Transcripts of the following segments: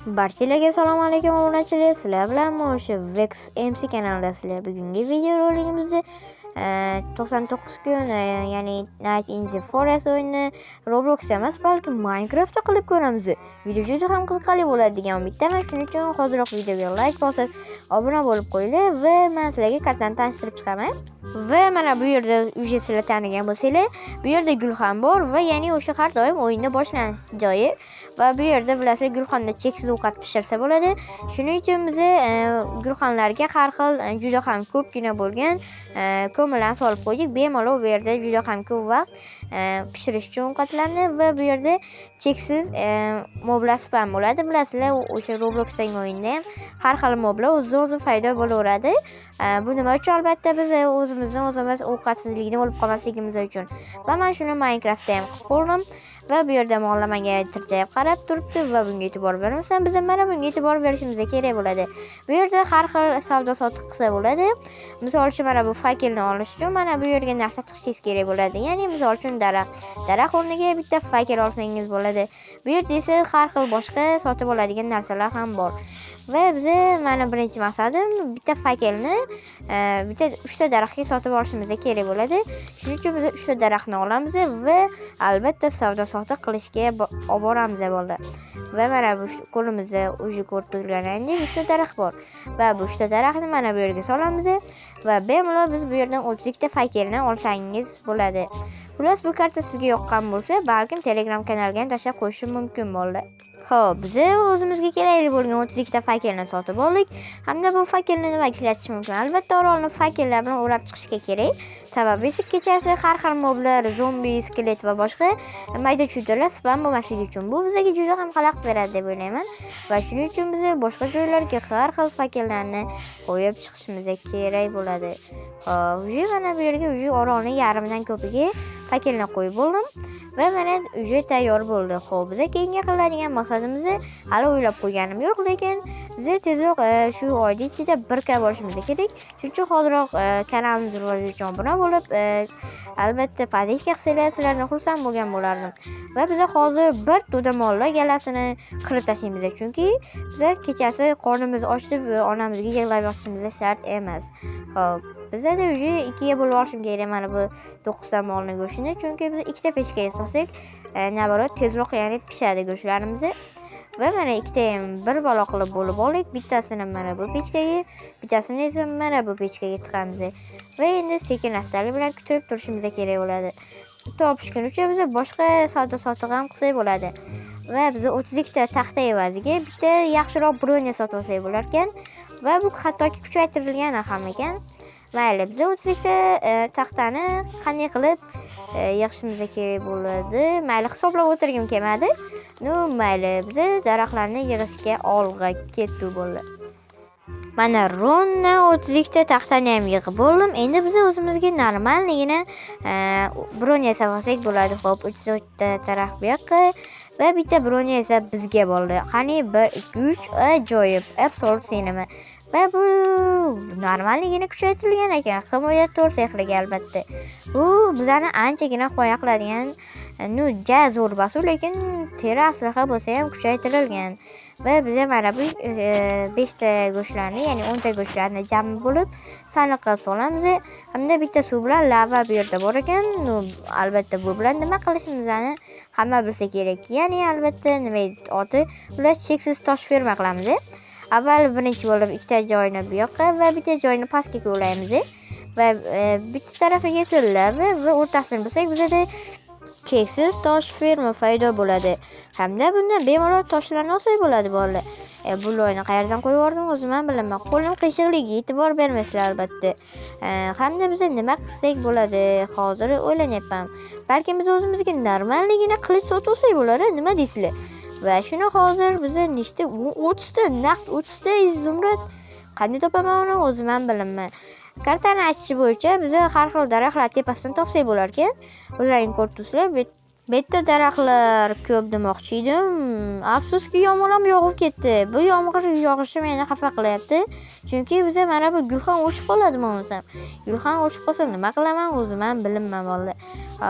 Barchalarga assalomu alaykum obunachilar. Sizlar bilan o'sha Vex MC kanalidasizlar. Bugungi video roligimizda 99 kun ya'ni Night in the Forest o'yinini Robloxda emas, balki Minecraftda qilib ko'ramiz. Video juda ham qiziqarli bo'ladi degan umiddaman. Shuning uchun hozirroq videoga like bosib, obuna bo'lib qo'yinglar va men sizlarga kartani tanishtirib chiqaman. Va mana bu yerda uyga sizlar tanigan bo'lsanglar, bu yerda gulxan bor va ya'ni o'sha har doim o'yinda boshlanish joyi. Va bu yerda bilasizlar gulxanda cheksiz ovqat pishirsa bo'ladi. Shuning uchun biz gulxanlarga har xil juda ham ko'pgina bo'lgan ko'millarni solib qo'ydik. Bemalol bu yerda juda ham ko'p vaqt pishirish uchun ovqatlarni va bu yerda cheksiz moblar spam bo'ladi. Bilasizlar, o'sha Robloxdagi o'yinda ham har xil moblar o'z-o'zi paydo bo'laveradi. Bu nima uchun? Albatta biz o'zimiz ovqatsizlikni olib qolmasligimiz uchun. Va men shuni Minecraftda ham qilib ko'rdim. Va bu yerda muollamaga tirjayib qarab turibdi va bunga e'tibor bermasam, biz mana bunga e'tibor berishimiz kerak bo'ladi. Bu yerda har xil savdo-sotiq qilsa bo'ladi. Misol uchun mana bu fakelni olish uchun mana bu yerga narsa tiqishingiz kerak bo'ladi. Ya'ni misol uchun daraxt o'rniga bitta fakel olsangiz bo'ladi. Bu yerda esa har xil boshqa sotib oladigan narsalar ham bor. Va biz mana birinchi maqsadim bitta fakelni bitta 3 ta daraxtga sotib olishimiz kerak bo'ladi. Shuning uchun biz 3 ta daraxtni olamiz va albatta savdo-sotiq qilishga olib boramiz bo'ldi. Va mana bu qo'limizda o'zi ko'rib turganingizdek 3 ta daraxt bor. Va bu 3 ta daraxtni mana bu yerga solamiz va bemalol biz bu yerdan 30 ta fakelni olsangiz bo'ladi. Xullas, bu karta sizga yoqqan bo'lsa, balkim Telegram kanaliga ham tashlab qo'yishim mumkin bo'ldi. Xo'p, biz o'zimizga kerakli bo'lgan 32 ta fakelni sotib oldik. Hamda bu fakelni nima ishlatish mumkin? Albatta, orolni fakellar bilan o'rab chiqishga kerak. Sababi esa kechasi har xil moblar, zombi, skelet va boshqa mayda chudalar spam bo'lmasligi uchun. Bu bizga juda ham xalaqit beradi deb o'ylayman. Va shuning uchun biz boshqa joylarga har xil fakellarni qo'yib chiqishimiz kerak bo'ladi. Xo'p, mana bu yerga orolning yarmidan ko'piga fakelni qo'yib bo'ldim. Va mana uji tayyor bo'ldi. Xo'p, biz keyingi qiladigan maqsadimizni hali o'ylab qo'yganim yo'q, lekin biz tezroq shu oyda ichida 1K bo'lishimiz kerak. Shuning uchun hozirroq kanalimizga rivoji uchun obuna bo'lib, albatta podpishka qilsanglar, sizlarni xursand bo'lgan bo'lardim. Va biz hozir bir to'da mollar galasini qirib tashlaymiz, chunki biz kechasi qornimiz ochib onamizga yig'lab yotishimiz shart emas. Xo'p, bizda uji 2 ga bo'lib olishim kerak mana bu 9 ta molning go'shtini, chunki biz 2 ta pechka yasasak, nabarat tezroq ya'ni pishadi go'shtlarimiz. Va mana 2 ta ham bir balo qilib bo'lib oldik. Bittasini mana bu pechkaga, bittasini esa mana bu pechkaga tiqamiz. Va endi sekin-astalik bilan kutib turishimiz kerak bo'ladi. Topishguncha biz boshqa savdo-sotiq ham qilsak bo'ladi. Va biz 32 ta taxta evaziga bitta yaxshiroq bronya sotib olsak bo'lar ekan. Va bu hattoki kuchaytirilgan ham ekan. Mayli, biz 32 ta taxtani qanday qilib yig'ishimiz kerak bo'ladi? Mayli, hisoblab o'tirgim kelmadi. Mayli, biz daraxtlarni yig'ishga olg'a ketdik bo'ldi. Mana ronna 32 ta taxtani ham yig'ib bo'ldim. Endi biz o'zimizga normalligina bronya yasab olsak bo'ladi. Xo'p, 3 ta daraxt bu yoqqa va bitta bronya esa bizga bo'ldi. Qani 1 2 3 ajoyib, absolut sinema. Va bu normalligina kuchaytirilgan ekan. Himoya 4 sexliga albatta. Bu bizani anchagina himoya qiladigan zo'r basu, lekin teri asliha bo'lsa ham kuchaytirilgan. Va biz mana bu 5 ta go'shtlarni, ya'ni 10 ta go'shtlarni jam bo'lib sandiqqa solamiz. Hamda bitta suv bilan lava bu yerda bor ekan. Albatta bu bilan nima qilishimizni hamma bilsa kerak. Ya'ni albatta nima oti, biz cheksiz tosh ferma qilamiz. Avval birinchi bo'lib 2 ta joyni bu yoqqa va bitta joyni pastga qo'yamiz. Va bitta tarafiga lava va o'rtasini bo'lsak, bizda cheksiz tosh ferma paydo bo'ladi. Hamda bundan bemalol toshlarni olsak bo'ladi bolalar. Bu loyni qayerdan qo'yib yubordim o'zim ham bilaman. Qo'lim qiyshiqligiga e'tibor bermaysizlar albatta. Hamda biz nima qilsak bo'ladi? Hozir o'ylanyapman. Balki biz o'zimizga normalligina qilich sotib olsak bo'lar, nima deysizlar? Va shuni hozir biz nechta 30 ta naqd 30 ta izumrad qanday topaman uni o'zim ham bilaman. Kartani achish bo'yicha biz har xil daraxtlar tepasidan topsak bo'lar ekan. O'zlaring ko'rib turibsizlar, Bitta daraxtlar ko'p demoqchi edim. Afsuski yomg'ir ham yog'ib ketdi. Bu yomg'ir yog'ishi meni xafa qilyapti. Chunki biza mana bu gulxan o'chib qoladi bo'lmasam. Gulxan o'chib qolsa nima qilaman o'zim ham bilinmay qoldi.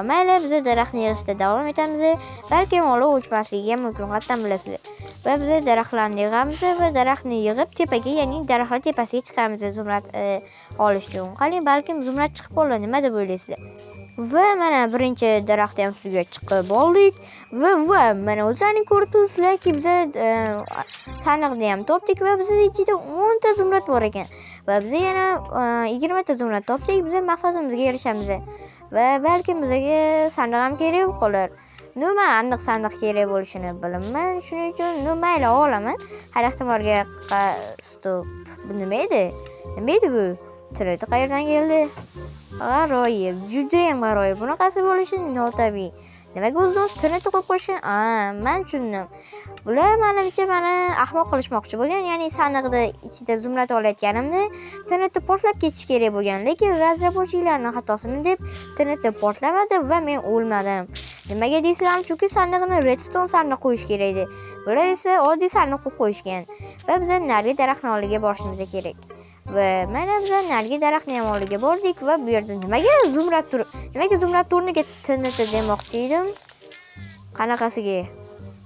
Mayli, biz daraxtni yig'ishda davom etamiz. Balki o'g'li o'chmasligi ham mumkin, qattan bilasizlar. Va biz daraxtlarni yig'amiz va daraxtni yig'ib tepaga, ya'ni daraxtlar tepasiga chiqamiz zumrad olish uchun. Qani balkim zumrad chiqib qoladi, nima deb o'ylaysizlar? Va mana birinchi daraxt ham suvga chiqib oldik va mana o'zlaring ko'rib turibsizlarki biz sandiqni ham topdik va biz ichida 10 ta zumrad bor ekan va biz yana 20 ta zumrad topdik. Biz maqsadimizga erishamiz va balkim bizga sandiq ham kerak qolar. Nima aniq sandiq kerak bo'lishini bilmayman. Shuning uchun mayli olaman. Har ehtimolga stop. Bu nima edi? Nima edi bu? Tilida qayerdan keldi? G'aroyib, judayam g'aroyib. Bunaqasi bo'lishi notabiiy. Nimaga o'zini tinitib qo'yib qo'yishgan? Men tushundim. Bular menimcha meni ahmoq qilishmoqchi bo'lgan. Ya'ni sandiqda ichida zumrad olayotganimda tinitib portlab ketish kerak bo'lgan. Lekin razrabochilarning xatosimi deb tinitib portlamadi va men o'lmadim. Nimaga deysizlar? Chunki sandiqni redstone sandiq qo'yish kerak edi. Bular esa oddiy sandiq qo'yib qo'yishgan. Va biz narigi daraxtning oldiga borishimiz kerak. Va mana biz narigi daraxtning ham oldiga bordik va bu yerda nimaga zumrad o'rniga tinitib demoqchi edim. Qanaqasiga?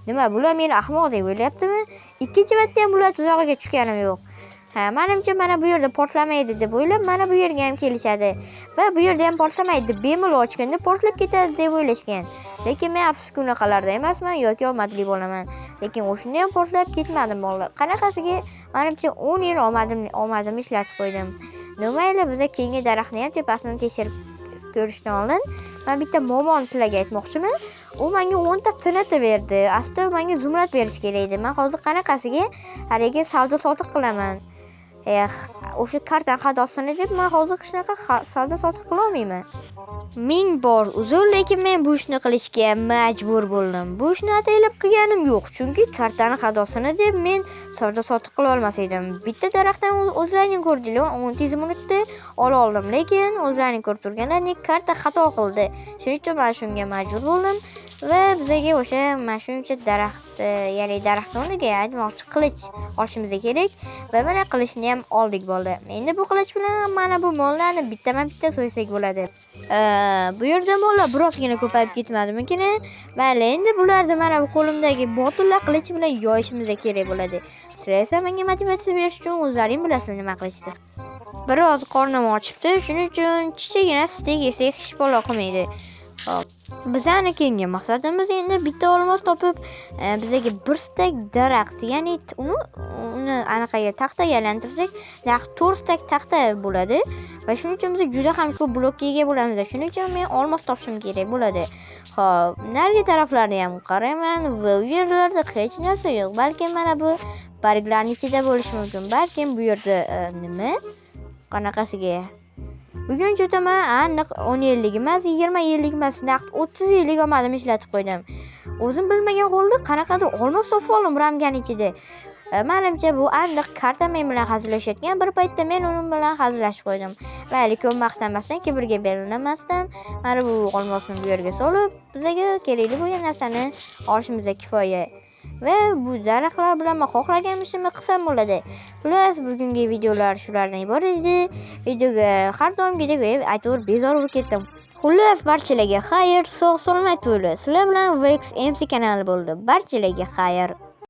Nima bular meni ahmoq deb o'ylayaptimi? Ikkinchi marta ham bular tuzog'iga tushganim yo'q. Menimcha mana bu yerda portlamaydi deb o'ylab, mana bu yerga ham kelishadi. Va bu yerda ham portlamaydi, bemalol ochganda portlab ketadi deb o'ylashgan. Lekin men afsuski unaqalarda emasman yoki omadli bo'laman. Lekin o'shunda ham portlab ketmadim bolalar. Qanaqasiga menimcha 10 yil omadimni ishlatib qo'ydim. Nimayli, biz keyingi daraxtni ham tepasini tekshirib ko'rishdan oldin men bitta muammoni sizlarga aytmoqchiman. U menga 10 ta tinitib berdi. Aslida menga zumrad berish kerak edi. Men hozir qanaqasiga hariga savdo-sotiq qilaman. O'sha kartan xatosini deb men hozir shunaqa savdo-sotiq qila olmayman. Ming bor uzr, lekin men bu ishni qilishga majbur bo'ldim. Bu ishni ataylab qilganim yo'q, chunki kartani xatosini deb men savdo-sotiq qila olmas edim. Bitta daraxtdan o'zlaring ko'rdinglar, 10 minutda ola oldim, lekin o'zlaring ko'rib turganlarning karta xato qildi. Shuning uchun men shunga majbur bo'ldim va bizga o'sha mashuncha daraxt, ya'ni daraxtning o'rniga aytmoqchi qilich olishimiz kerak va mana qilichni ham oldik bo'ldi. Endi bu qilich bilan mana bu mollarni bitta so'ysak bo'ladi. Bu yerda mollar birozgina ko'payib ketmadimikin? Mayli, endi bularni mana bu qo'limdagi botirlar qilich bilan yoyishimiz kerak bo'ladi. Sizlar esa menga motivatsiya berish uchun o'zlaring bilasizlar nima qilishni. Biroz qornim ochibdi, shuning uchun kichigina steak yesak hech balo qilmaydi. Xo'p, bizning keyingi maqsadimiz endi bitta olmos topib, bizga bir stak daraxt, ya'ni uni anaqaga taxtaga aylantirsak, 4 stak taxta bo'ladi va shuning uchun biz juda ham ko'p blokka ega bo'lamiz. Shuning uchun men olmos topishim kerak bo'ladi. Xo'p, narigi taraflarni ham qarayman va u yerlarda hech narsa yo'q. Balki mana bu barglarning ichida bo'lishi mumkin. Balki bu yerda nima? Qanaqasiga? Bugun jo'taman aniq 10 yillik emas, 20 yillik emas, naqd 30 yillik omadimni ishlatib qo'ydim. O'zim bilmagan holda qanaqadir olmos topib oldim ramgan ichida. Menimcha bu aniq karta men bilan hazillashayotgan bir paytda men uning bilan hazillashib qo'ydim. Mayli, ko'p maqtanmasdan, kibrga berilmasdan mana bu olmosni bu yerga solib, bizga kerakli bo'lgan narsani olishimiz kifoya. Va bu daraxtlar bilan men xohlagan ishimni qilsam bo'ladi. Xullas, bugungi videolar shulardan iborat edi. Videoga har doimgidek aytib bezor bo'lib ketdim. Xullas, barchalarga xayr, sog' salomat bo'linglar. Sizlar bilan Vex MC kanali bo'ldi. Barchalarga xayr.